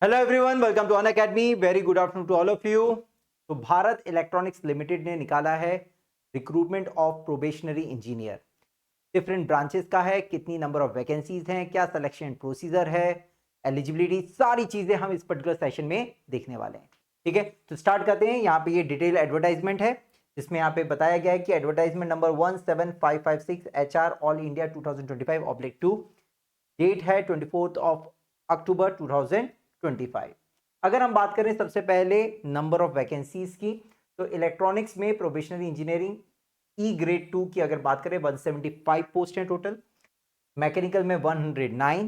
Hello everyone, welcome to Unacademy. Very good afternoon to all of you. तो Bharat electronics limited ने निकाला है recruitment of probationary engineer. Different branches का है, कितनी नंबर ऑफ वैकेंसीज हैं, क्या सिलेक्शन प्रोसीजर है, एलिजिबिलिटी, सारी चीजें हम इस पर्टिकुलर सेशन में देखने वाले हैं। ठीक है, तो स्टार्ट करते हैं। यहाँ पे ये डिटेल एडवर्टाइजमेंट है जिसमें यहाँ पे बताया गया है कि advertisement number 17556 HR all India 2025/2, date है 24 अक्टूबर 2025। अगर हम बात करें सबसे पहले नंबर ऑफ वैकेंसीज की, तो इलेक्ट्रॉनिक्स में प्रोबेशनरी इंजीनियरिंग ई ग्रेड 2 की अगर बात करें 175 पोस्ट हैं टोटल, मैकेनिकल में 109,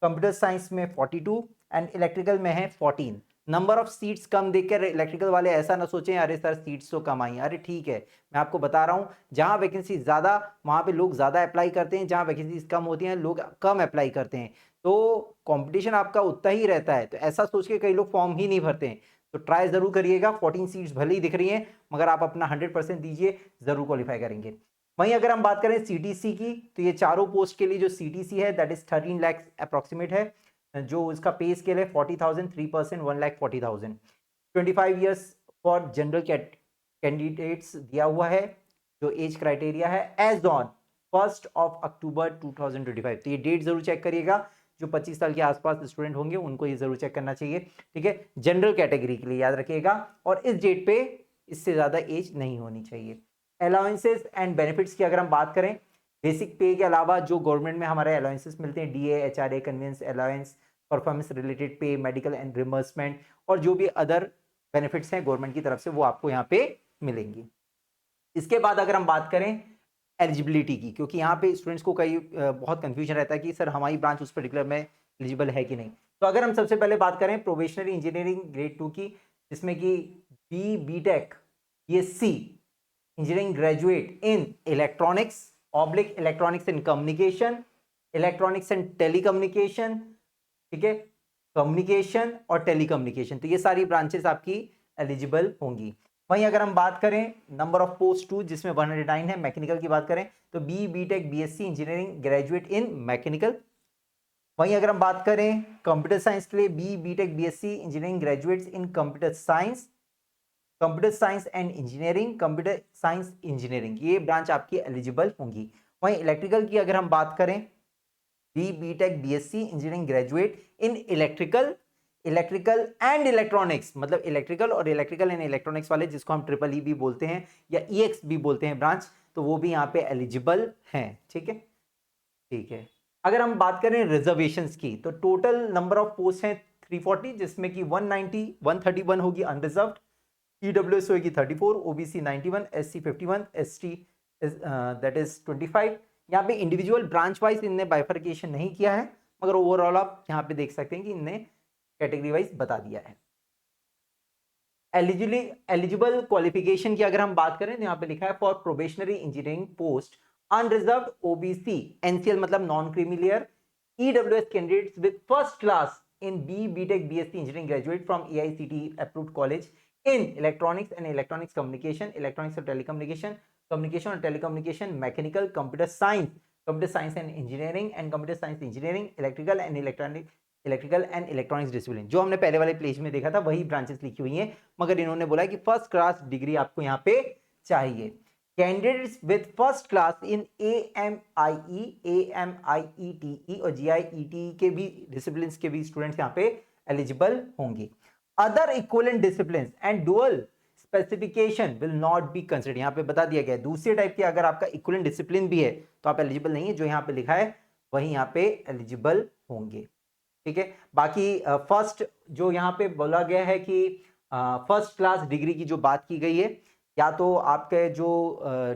कंप्यूटर साइंस में 42 एंड इलेक्ट्रिकल में है 14। नंबर ऑफ सीट्स कम देखकर इलेक्ट्रिकल वाले ऐसा ना सोचें अरे सर सीट्स तो कम आई हैं। अरे ठीक है, मैं आपको बता रहा हूं, जहां वैकेंसी ज्यादा वहां पे लोग ज्यादा अप्लाई करते हैं, जहां वैकेंसी कम होती हैं लोग कम अप्लाई करते हैं। तो कंपटीशन आपका उतना ही रहता है, तो ऐसा सोच के कई लोग फॉर्म ही नहीं भरते हैं। तो ट्राई जरूर करिएगा। 14 सीट्स भले ही दिख रही हैं मगर आप अपना 100% दीजिए, जरूर क्वालिफाई करेंगे। वहीं अगर हम बात करें सीटीसी की, तो ये चारों पोस्ट के लिए जो सीटीसी है दैट इज 13 लाख अप्रोक्सीमेट है। जो उसका पे स्केल है 40,000, 3% 1,40,000। 25 ईयर्स फॉर जनरल कैंडिडेट्स दिया हुआ है। जो एज क्राइटेरिया है एज ऑन 1 अक्टूबर 2025। तो ये डेट जरूर चेक करिएगा। जो 25 साल के आसपास स्टूडेंट होंगे उनको ये जरूर चेक करना चाहिए। ठीक है, जनरल कैटेगरी के लिए याद रखिएगा। और इस डेट पे इससे ज्यादा एज नहीं होनी चाहिए। अलाउंसेस एंड बेनिफिट्स की अगर हम बात करें, बेसिक पे के अलावा जो गवर्नमेंट में हमारे अलाउंसेस मिलते हैं, DA, HRA, convenience allowance, performance related पे, मेडिकल एंड रिमबर्समेंट, और जो भी अदर बेनिफिट्स हैं गवर्नमेंट की तरफ से वो आपको यहाँ पे मिलेंगी। इसके बाद अगर हम बात करें एलिजिबिलिटी की, क्योंकि यहाँ पे स्टूडेंट्स को कई बहुत कंफ्यूजन रहता है कि सर हमारी ब्रांच उस पर्टिकुलर में एलिजिबल है कि नहीं। तो अगर हम सबसे पहले बात करें प्रोबेशनरी इंजीनियरिंग ग्रेड 2 की, जिसमें कि B.Tech, BSc engineering graduate in electronics oblique electronics and communication, electronics and telecommunication, ठीक है, कम्युनिकेशन और टेलीकम्युनिकेशन, तो ये सारी ब्रांचेस आपकी एलिजिबल होंगी। वहीं अगर हम बात करें नंबर ऑफ पोस्ट 2 जिसमें 109 है, मैकेनिकल की बात करें तो B.Tech, BSc engineering graduate in mechanical. वहीं अगर हम बात करें कंप्यूटर साइंस के लिए B.Tech, BSc engineering graduates in computer science, computer science and engineering, computer science engineering, ये ब्रांच आपकी एलिजिबल होंगी। वहीं इलेक्ट्रिकल की अगर हम बात करें B.Tech, BSc engineering graduate in electrical, electrical and electronics, मतलब इलेक्ट्रिकल और इलेक्ट्रिकल एंड इलेक्ट्रॉनिक्स वाले जिसको हम ट्रिपल ई भी बोलते हैं या ईएक्स भी बोलते हैं ब्रांच, तो वो भी यहाँ पे एलिजिबल हैं। ठीक है, ठीक है। अगर हम बात करें रिजर्वेशंस की, तो टोटल नंबर ऑफ पोस्ट हैं 340, जिसमें कि 190, 131 होगी अनरिजर्व्ड, ईडब्ल्यूएस होगी 34, OBC 91, SC 51, ST that is 25। यहाँ पे इंडिविजुअल ब्रांच वाइज इनने बाइफर्केशन नहीं किया है, मगर ओवरऑल आप यहाँ पे देख सकते हैं कि इनने कैटेगरी वाइज बता दिया है। एलिजिबल क्वालिफिकेशन की अगर हम बात करें तो यहाँ पे लिखा है for probationary engineering post unreserved OBC NCL मतलब non creamy layer EWS candidates with first class in B Tech, BSc engineering graduate from AICTE approved college in electronics and electronics communication, electronics और टेलीकम्युनिकेशन, कम्युनिकेशन और telecommunication, mechanical, computer science and engineering and computer science engineering, electrical and electrical and electronics discipline, जो हमने पहले वाले page में देखा था वही ब्रांचेस लिखी हुई हैं, मगर इन्होंने बोला कि फर्स्ट क्लास डिग्री आपको यहाँ पे चाहिए। Candidates with first class in AMIE, AMIETE और जीआईईटी के भी डिसिप्लिन के भी स्टूडेंट्स यहाँ पे एलिजिबल होंगे। Other equivalent discipline and dual specification will not be considered, यहाँ पे बता दिया गया है दूसरे टाइप के अगर आपका इक्विवेलेंट डिसिप्लिन भी है तो आप एलिजिबल नहीं है, जो यहाँ पे लिखा है वही यहाँ पे एलिजिबल होंगे। ठीक है, बाकी फर्स्ट जो यहाँ पे बोला गया है कि फर्स्ट क्लास डिग्री की जो बात की गई है, या तो आपके जो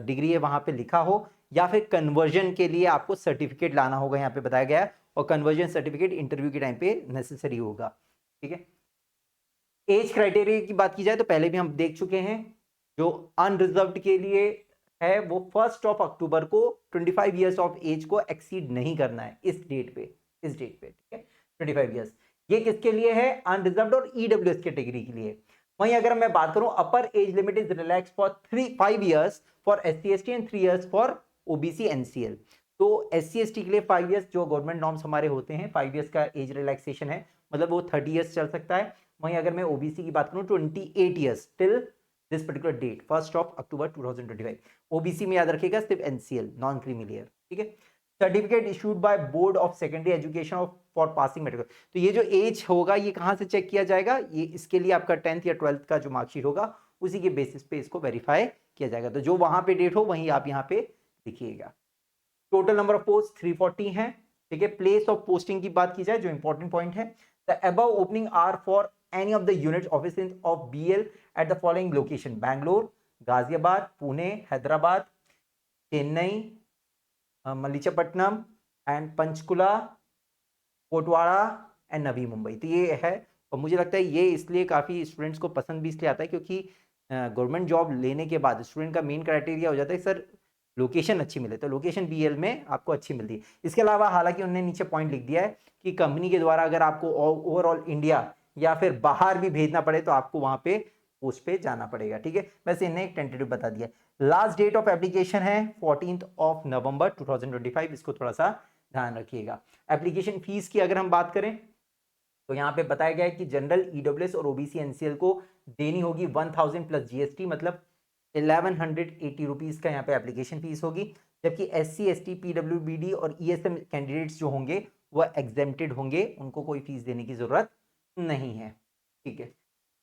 डिग्री है वहां पे लिखा हो या फिर कन्वर्जन के लिए आपको सर्टिफिकेट लाना होगा, यहाँ पे बताया गया है, और कन्वर्जन सर्टिफिकेट इंटरव्यू के टाइम पे नेसेसरी होगा। ठीक है, एज क्राइटेरिया की बात की जाए तो पहले भी हम देख चुके हैं, जो अनरिजर्व्ड के लिए है वो 1 अक्टूबर को 25 ईयर्स ऑफ एज को एक्सीड नहीं करना है इस डेट पे, इस डेट पे। ठीक है, 25 ईयर्स ये किसके लिए है? अनरिजर्व्ड और ईडब्ल्यूएस कैटेगरी के लिए। वहीं अगर मैं बात करूं अपर age limit is relax for 5 years for SC ST and 3 years for OBC NCL. तो SC/ST के लिए 5 ईयर्स जो गवर्नमेंट नॉर्म्स हमारे होते हैं, 5 ईयर्स का एज रिलैक्सेशन है, मतलब वो 30 ईयर्स चल सकता है। वहीं अगर मैं ओबीसी की बात करूं 28 years till this particular date 1 October 2025। OBC में याद रखिएगा सिर्फ एनसीएल, नॉन क्रीमी लेयर, ठीक है। Certificate issued by board of secondary education of for passing medical. तो ये जो एज होगा ये कहां से चेक किया जाएगा, ये इसके लिए आपका 10th या 12th का जो मार्कशीट होगा उसी के बेसिस पे इसको वेरीफाई किया जाएगा। तो जो वहां पे डेट हो वहीं आप यहाँ पे लिखिएगा। टोटल नंबर ऑफ पोस्ट 340 है, ठीक है। प्लेस ऑफ पोस्टिंग की बात की जाए, जो इंपॉर्टेंट पॉइंट है, the above opening are for any of the unit office of BL at the following location: Bangalore, Ghaziabad, Pune, Hyderabad, Chennai, Machilipatnam and Panchkula, Kotdwara and Navi Mumbai. तो ये है, और मुझे लगता है ये इसलिए काफ़ी स्टूडेंट्स को पसंद भी इसलिए आता है क्योंकि गवर्नमेंट जॉब लेने के बाद स्टूडेंट का मेन क्राइटेरिया हो जाता है सर लोकेशन अच्छी मिले, तो लोकेशन बीएल में आपको अच्छी मिलती है। इसके अलावा हालांकि उन्होंने नीचे पॉइंट लिख दिया है कि कंपनी के द्वारा अगर आपको ओवरऑल इंडिया या फिर बाहर भी भेजना पड़े तो आपको वहां पे पोस्ट पे जाना पड़ेगा, ठीक है। वैसे इन्हें एक टेंटेटिव बता दिया। लास्ट डेट ऑफ एप्लीकेशन है 14 नवंबर 2025, इसको थोड़ा सा ध्यान रखिएगा। एप्लीकेशन फीस की अगर हम बात करें तो यहाँ पे बताया गया है कि जनरल, ईडब्ल्यूएस और ओबीसी एनसीएल को देनी होगी 1000 प्लस जीएसटी, मतलब 1180 रुपीज का यहाँ पे एप्लीकेशन फीस होगी। जबकि SC, ST, PWBD और ESM कैंडिडेट्स जो होंगे वह एग्जेम्प्टेड होंगे, उनको कोई फीस देने की जरूरत नहीं है, ठीक है।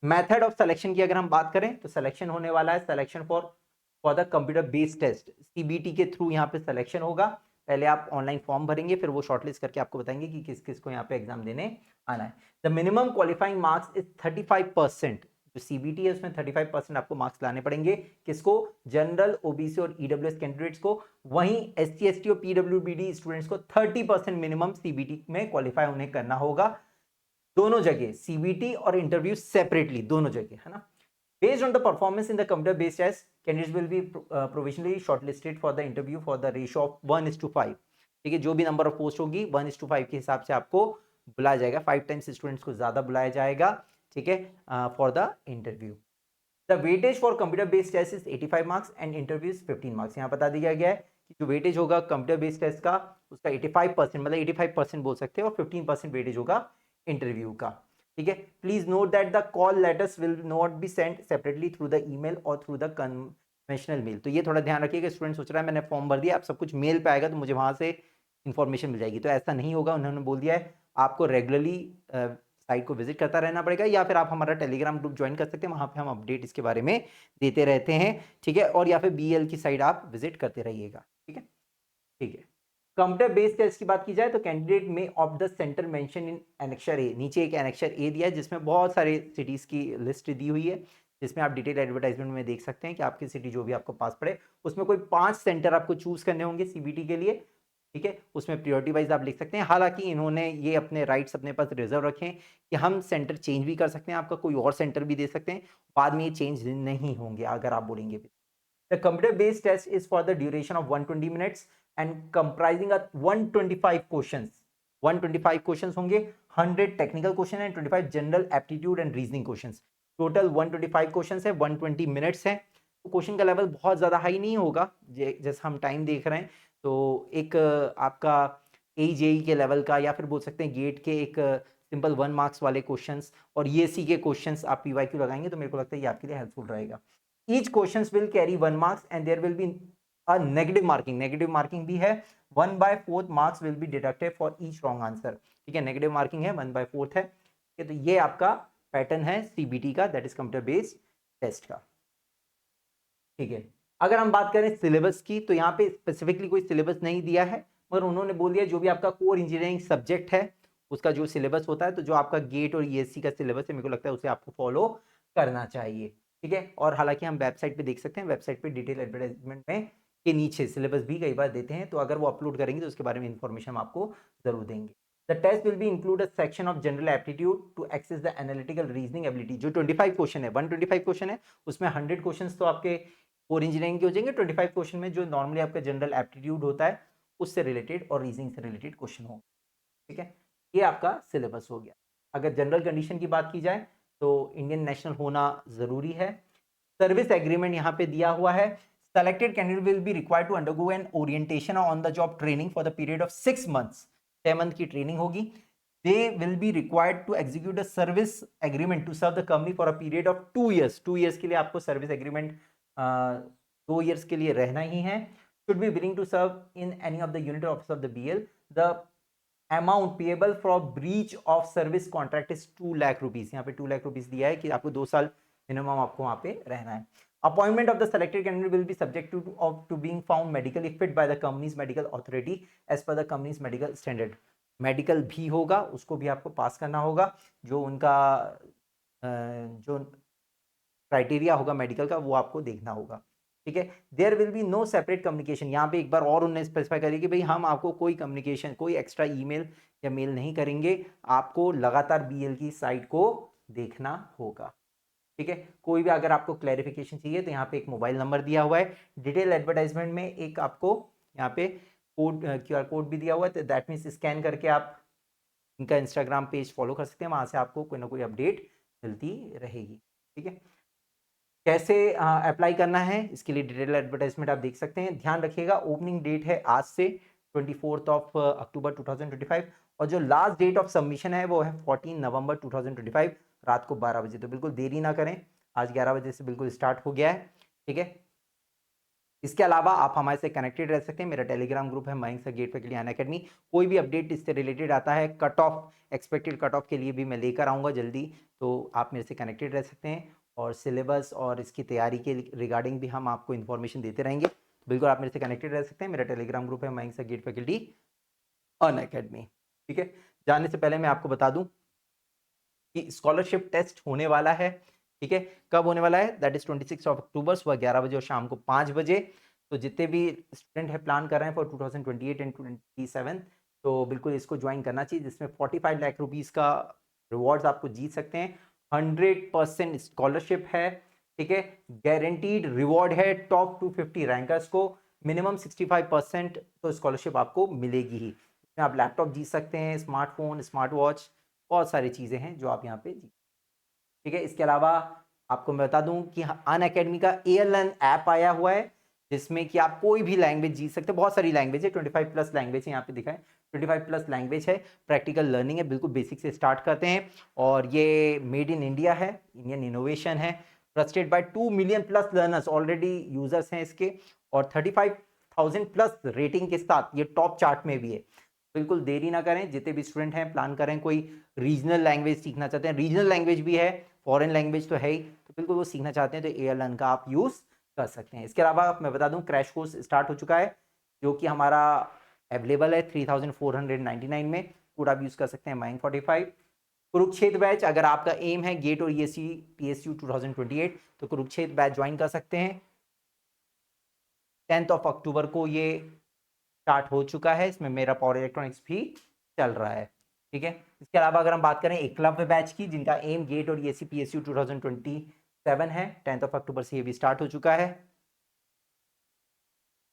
मेथड ऑफ सिलेक्शन की अगर हम बात करें तो सिलेक्शन होने वाला है selection for the computer based test, CBT के थ्रू यहाँ पे सिलेक्शन होगा। पहले आप ऑनलाइन फॉर्म भरेंगे, फिर वो शॉर्टलिस्ट करके आपको बताएंगे कि किस किस को यहाँ पे एग्जाम देने आना है। The minimum qualifying marks is 35%। जो CBT है उसमें 35% आपको मार्क्स लाने पड़ेंगे, किसको? जनरल, ओबीसी और ईडब्ल्यूएस कैंडिडेट्स को। वहीं SC, ST और PWBD स्टूडेंट्स को 30% मिनिमम CBT में क्वालिफाई उन्हें करना होगा, दोनों जगह CBT और इंटरव्यू सेपरेटली, दोनों जगह, है ना। Based on the performance in the computer-based test, candidates will be provisionally shortlisted for the interview for the ratio of 1:5। ठीक है, जो भी नंबर ऑफ पोस्ट होगी 1:5 के हिसाब से आपको बुलाया जाएगा, 5 टाइम्स स्टूडेंट्स को ज्यादा बुलाया जाएगा, ठीक है, for the interview. The weightage for computer based test is 85 marks and interview is 15 marks. यहाँ बता दिया गया है कि जो वेटेज होगा कंप्यूटर बेस्ड टेस्ट का उसका 85%, मतलब 85% बोल सकते हैं, और 15% वेटेज होगा इंटरव्यू का, ठीक है। Please note that the call letters will not be sent separately through the email और थ्रू द कन्वेंशनल मेल। तो ये थोड़ा ध्यान रखिएगा, स्टूडेंट सोच रहा है मैंने फॉर्म भर दिया, अब सब कुछ मेल पे आएगा तो मुझे वहां से इंफॉर्मेशन मिल जाएगी, तो ऐसा नहीं होगा। उन्होंने बोल दिया है आपको रेगुलरली साइट को विजिट करता रहना पड़ेगा, या फिर आप हमारा टेलीग्राम ग्रुप ज्वाइन कर सकते हैं, वहां पे हम अपडेट इसके बारे में देते रहते हैं, ठीक है। और या फिर BL की साइट आप विजिट करते रहिएगा, ठीक है, ठीक है। कंप्यूटर बेस्ड टेस्ट की बात की जाए तो कैंडिडेट में of the centre mention in annexure A, नीचे एक एनेक्सर ए दिया है जिसमें बहुत सारे सिटीज की लिस्ट दी हुई है, जिसमें आप डिटेल एडवर्टाइजमेंट में देख सकते हैं कि आपकी सिटी जो भी आपको पास पड़े उसमें कोई 5 सेंटर आपको चूज करने होंगे CBT के लिए, ठीक है। उसमें प्रियोरिटी वाइज आप लिख सकते हैं। हालांकि इन्होंने ये अपने राइट्स अपने पास रिजर्व रखे हैं कि हम सेंटर चेंज भी कर सकते हैं, आपका कोई और सेंटर भी दे सकते हैं, बाद में ये चेंज नहीं होंगे अगर आप बोलेंगे। The computer-based test is for the duration of 120 minutes and comprising of 125 questions. 125 questions होंगे, 100 technical question and 25 general aptitude and reasoning questions. Total 125 questions है, 120 minutes है। तो क्वेश्चन का लेवल बहुत ज़्यादा हाई नहीं होगा, जैसे हम टाइम देख रहे हैं तो एक आपका AJE के लेवल का, या फिर बोल सकते हैं गेट के एक सिंपल 1 मार्क्स वाले क्वेश्चंस, और ESC के क्वेश्चंस आप PYQ लगाएंगे तो मेरे को लगता है ये आपके लिए हेल्पफुल रहेगा। Each questions will carry 1 marks and there will be a negative marking, negative marking भी है, 1/4 marks will be deducted for each wrong answer, ठीक है। नेगेटिव मार्किंग है, 1/4 है, ठीक है। तो ये आपका पैटर्न है CBT का, that is computer based test का, ठीक है। अगर हम बात करें सिलेबस की तो यहाँ पे स्पेसिफिकली कोई सिलेबस नहीं दिया है, मगर उन्होंने बोल दिया जो भी आपका कोर इंजीनियरिंग सब्जेक्ट है उसका जो सिलेबस होता है, तो जो आपका गेट और ESC का सिलेबस है मेरे को लगता है उसे आपको फॉलो करना चाहिए, ठीक है। और हालांकि हम वेबसाइट पे देख सकते हैं, वेबसाइट पे डिटेल एडवर्टाइजमेंट में के नीचे सिलेबस भी कई बार देते हैं, तो अगर वो अपलोड करेंगे तो उसके बारे में इंफॉर्मेशन हम आपको जरूर देंगे। The test will be include a section of general aptitude to access the analytical reasoning ability. जो 25 क्वेश्चन है, 125 क्वेश्चन है, उसमें 100 क्वेश्चन तो आपके कोर इंजीनियरिंग के हो जाएंगे, 25 क्वेश्चन में जो नॉर्मली आपका जनरल एप्टीट्यूड होता है उससे रिलेटेड और रीजनिंग से रिलेटेड क्वेश्चन हो, ठीक है। ये आपका सिलेबस हो गया। अगर जनरल कंडीशन की बात की जाए तो इंडियन नेशनल होना जरूरी है। सर्विस एग्रीमेंट यहाँ पे दिया हुआ है, selected candidate will be required to undergo an orientation or on the job training for the period of 6 months. 6 month की ट्रेनिंग होगी. They will be required to execute a service agreement to serve the company for a period of 2 years. 2 years के लिए आपको service agreement 2 years के लिए रहना ही है. Should be willing to serve in any of the unit office of the BL. The amount payable for breach of service contract is 2 lakh rupees. यहाँ पे 2 lakh rupees दिया है कि आपको 2 साल मिनिमम आपको वहाँ पे रहना है. Appointment of the selected candidate will be subject to being found medically fit by the company's medical authority as per the company's medical standard. Medical भी होगा, उसको भी आपको पास करना होगा. जो उनका जो क्राइटेरिया होगा मेडिकल का वो आपको देखना होगा. ठीक है. There will be no separate communication. यहाँ पे एक बार और उन्होंने स्पेसिफाई करी कि भाई हम आपको कोई कम्युनिकेशन, कोई एक्स्ट्रा ईमेल या मेल नहीं करेंगे. आपको लगातार बीएल की साइट को देखना होगा. ठीक है. कोई भी अगर आपको क्लैरिफिकेशन चाहिए तो यहाँ पे एक मोबाइल नंबर दिया हुआ है. डिटेल एडवर्टाइजमेंट में एक आपको यहाँ पे कोड, क्यूआर कोड भी दिया हुआ है. तो दैट मीन्स स्कैन करके आप इनका इंस्टाग्राम पेज फॉलो कर सकते हैं. वहाँ से आपको कोई ना कोई अपडेट मिलती रहेगी. ठीक है. कैसे अप्लाई करना है इसके लिए डिटेल एडवर्टाइजमेंट आप देख सकते हैं. ध्यान रखिएगा ओपनिंग डेट है आज से 24 अक्टूबर 2025 और जो लास्ट डेट ऑफ सबमिशन है वो है 14 नवंबर 2025 रात को 12 बजे. तो बिल्कुल देरी ना करें. आज 11 बजे से बिल्कुल स्टार्ट हो गया है. ठीक है. इसके अलावा आप हमारे से कनेक्टेड रह सकते हैं. मेरा टेलीग्राम ग्रुप है Mayank sir GATE faculty Unacademy. कोई भी अपडेट इससे रिलेटेड आता है, cut off, expected cut off के लिए भी मैं लेकर आऊँगा जल्दी. तो आप मेरे से कनेक्टेड रह सकते हैं और सिलेबस और इसकी तैयारी के रिगार्डिंग भी हम आपको इन्फॉर्मेशन देते रहेंगे. बिल्कुल आप मेरे से कनेक्टेड रह सकते हैं. मेरा टेलीग्राम ग्रुप है Mayank sir GATE faculty Unacademy. ठीक है. जाने से पहले मैं आपको बता दूं कि स्कॉलरशिप टेस्ट होने वाला है. ठीक है. कब होने वाला है? दैट इज 26 अक्टूबर सुबह 11 बजे और शाम को 5 बजे. तो जितने भी स्टूडेंट है प्लान कर रहे हैं फॉर 2028 एंड 27 तो बिल्कुल इसको ज्वाइन करना चाहिए, जिसमें 45 लाख रुपीस का रिवॉर्ड्स आपको जीत सकते हैं. 100% स्कॉलरशिप है. ठीक है. गारंटीड रिवॉर्ड है. टॉप 250 रैंकर्स को मिनिमम 65% तो स्कॉलरशिप आपको मिलेगी ही. इसमें आप लैपटॉप जीत सकते हैं, स्मार्टफोन, स्मार्ट वॉच, बहुत सारी चीज़ें हैं जो आप यहाँ पे जीत. ठीक है. इसके अलावा आपको मैं बता दूं कि अनअकैडमी का ALN ऐप आया हुआ है जिसमें कि आप कोई भी लैंग्वेज जीत सकते हैं. बहुत सारी लैंग्वेज है, 25 प्लस लैंग्वेज है. यहाँ पे दिखा है 25 प्लस लैंग्वेज है. प्रैक्टिकल लर्निंग है. बिल्कुल बेसिक से स्टार्ट करते हैं और ये मेड इन इंडिया है, इंडियन इनोवेशन है. Trusted bye 2 million plus learners, already users हैं इसके और 35,000 प्लस रेटिंग के साथ ये टॉप चार्ट में भी है. बिल्कुल देरी ना करें. जितने भी स्टूडेंट हैं प्लान करें, कोई रीजनल लैंग्वेज सीखना चाहते हैं, रीजनल लैंग्वेज भी है, फॉरेन लैंग्वेज तो है ही, तो बिल्कुल वो सीखना चाहते हैं तो ALN का आप यूज़ कर सकते हैं. इसके अलावा मैं बता दूं क्रैश कोर्स स्टार्ट हो चुका है जो कि हमारा अवेलेबल है 3499 में. कोड आप यूज़ कर सकते हैं मयंक 45. कुरुक्षेत्र बैच, अगर आपका एम है गेट और ESE PSU 2028 तो कुरुक्षेत्र बैच ज्वाइन कर सकते हैं. 10 अक्टूबर को ये स्टार्ट हो चुका है. इसमें मेरा पावर इलेक्ट्रॉनिक्स भी चल रहा है. ठीक है. इसके अलावा अगर हम बात करें एकलव्य बैच की जिनका एम गेट और ESE PSU 2027 है, 10 अक्टूबर से ये भी स्टार्ट हो चुका है.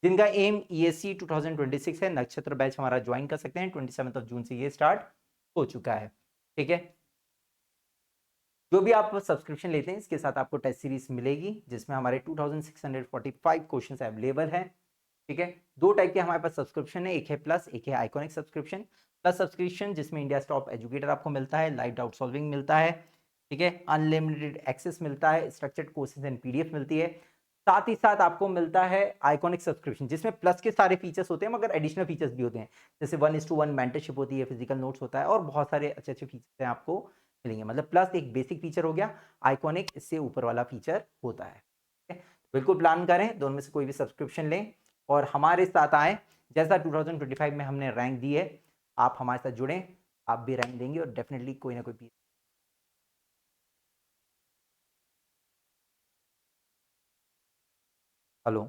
जिनका एम ESE 2026 है, नक्षत्र बैच हमारा ज्वाइन कर सकते हैं. 27 जून से ये स्टार्ट हो चुका है. ठीक है. जो भी आप सब्सक्रिप्शन लेते हैं इसके साथ आपको टेस्ट सीरीज मिलेगी जिसमें हमारे 2645 क्वेश्चंस अवेलेबल हैं. ठीक है. 2 टाइप के हमारे पास सब्सक्रिप्शन है, एक है प्लस, एक है आइकॉनिक सब्सक्रिप्शन. प्लस सब्सक्रिप्शन जिसमें इंडिया टॉप एजुकेटर आपको मिलता है, लाइव डाउट सॉल्विंग मिलता है. ठीक है. अनलिमिटेड एक्सेस मिलता है, स्ट्रक्चर्ड कोर्सेज एंड PDF मिलती है. साथ ही साथ आपको मिलता है आइकॉनिक सब्सक्रिप्शन जिसमें प्लस के सारे फीचर्स होते हैं मगर एडिशनल फीचर्स भी होते हैं, जैसे 1:1 मेंटरशिप होती है, फिजिकल नोट्स होता है और बहुत सारे अच्छे अच्छे फीचर्स हैं आपको मिलेंगे. मतलब प्लस एक बेसिक फीचर हो गया, आइकॉनिक इससे ऊपर वाला फीचर होता है. ठीक है. बिल्कुल प्लान करें, दोनों में से कोई भी सब्सक्रिप्शन लें और हमारे साथ आए. जैसा 2025 में हमने रैंक दी है, आप हमारे साथ जुड़ें, आप भी रैंक देंगे और डेफिनेटली कोई ना कोई. हेलो.